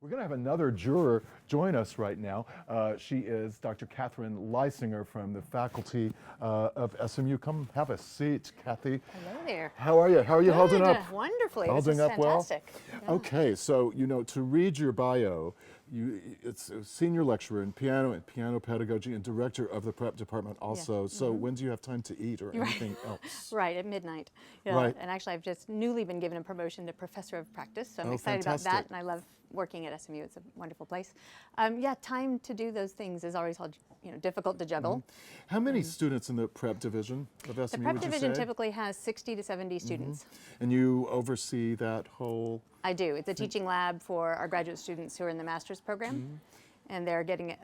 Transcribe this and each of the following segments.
We're going to have another juror join us right now. She is Dr. Catharine Lysinger from the faculty of SMU. Come have a seat, Kathy. Hello there. How are you? How are you holding up? Wonderfully. Holding this is up fantastic. well? Yeah. Okay, so to read your bio, it's a senior lecturer in piano and piano pedagogy and director of the prep department also. Yeah. So when do you have time to eat or anything else? Right, at midnight. Yeah. Right. And actually I've just newly been given a promotion to professor of practice, so I'm excited fantastic. about that, and I love working at SMU. It's a wonderful place. Yeah, time to do those things is always difficult to juggle. How many students in the prep division of SMU, The prep would you division say? typically has 60 to 70 students. And you oversee that whole... I do. It's a teaching lab for our graduate students who are in the master's program. And they're getting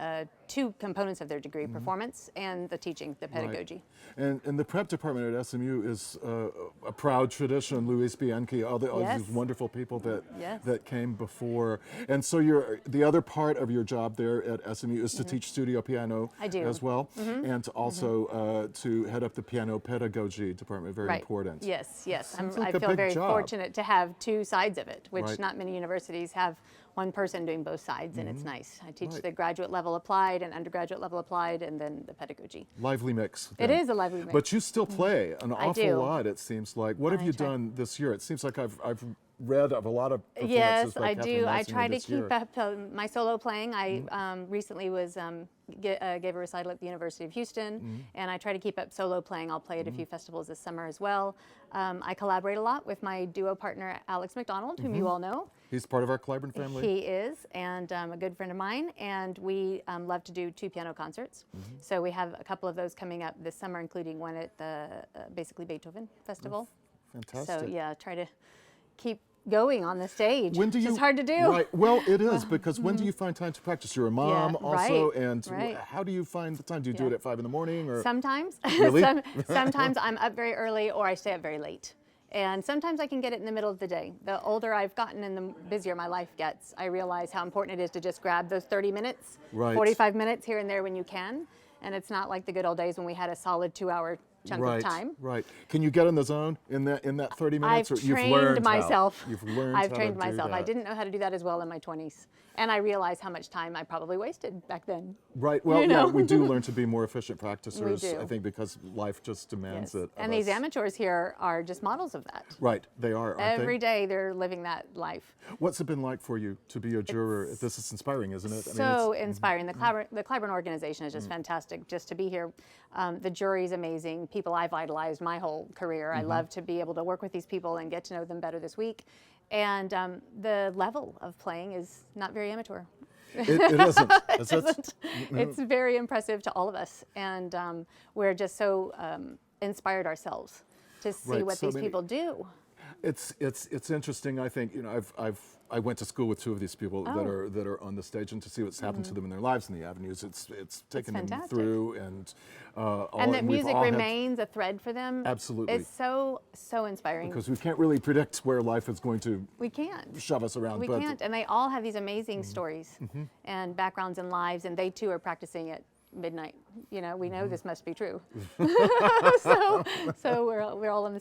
two components of their degree, performance and the teaching, the pedagogy. Right. And the prep department at SMU is a proud tradition. Luis Bianchi, all these wonderful people that came before. And so the other part of your job there at SMU is to teach studio piano as well, and to also to head up the piano pedagogy department, very important. Yes, yes. Like I feel very job. fortunate to have two sides of it, which Right. not many universities have one person doing both sides, and it's nice. I teach Right. the graduate level applied and undergraduate level applied, and then the pedagogy. Lively mix. It is a lively mix. But you still play an awful lot, it seems like. What have you try. done this year? It seems like I've read of a lot of performances Yes, by I Catharine do. I Lysinger try to this keep year. up my solo playing. I recently was gave a recital at the University of Houston, and I try to keep up solo playing. I'll play at a few festivals this summer as well. I collaborate a lot with my duo partner, Alex McDonald, whom you all know. He's part of our Cliburn family. He is, and a good friend of mine, and we love to do two piano concerts. So we have a couple of those coming up this summer, including one at the basically Beethoven Festival. Fantastic. So yeah, try to keep going on the stage. When do you? It's hard to do. Right. Well, it is, because when do you find time to practice? You're a mom also, and how do you find the time? Do you do it at 5 in the morning, or sometimes? Really? Sometimes I'm up very early, or I stay up very late. And sometimes I can get it in the middle of the day. The older I've gotten and the busier my life gets, I realize how important it is to just grab those 30 minutes, 45 minutes here and there when you can. And it's not like the good old days when we had a solid 2-hour chunk of time. Right. Can you get in the zone in that 30 minutes? I've or trained you've learned myself. You've learned I've how trained to do myself. that. I didn't know how to do that as well in my 20s. And I realized how much time I probably wasted back then. Right. Well, yeah, we do learn to be more efficient practicers, We do. I think, because life just demands it. And these amateurs here are just models of that. Right. They are, aren't Every day they're living that life. What's it been like for you to be a juror? This is inspiring, isn't it? So inspiring. The Cliburn organization is just fantastic. Just to be here, the jury's amazing. People I've idolized my whole career. I love to be able to work with these people and get to know them better this week. And the level of playing is not very amateur. It isn't. It isn't. It's very impressive to all of us, and we're just so inspired ourselves to see what these people do. It's interesting. I think I went to school with two of these people that are on the stage, and to see what's happened to them in their lives in the avenues, it's taken them through, and that music remains a thread for them. Absolutely, it's so inspiring. Because we can't really predict where life is going to shove us around. We can't, and they all have these amazing stories and backgrounds and lives, and they too are practicing at midnight. We know this must be true. so we're all in the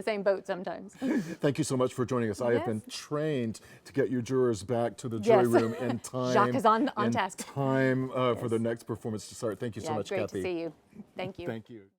same boat sometimes. Thank you so much for joining us. I have been trained to get your jurors back to the jury room in time. Jacques is on task. Time for the next performance to start. Thank you so much, great Kathy. to see you. Thank you. Thank you.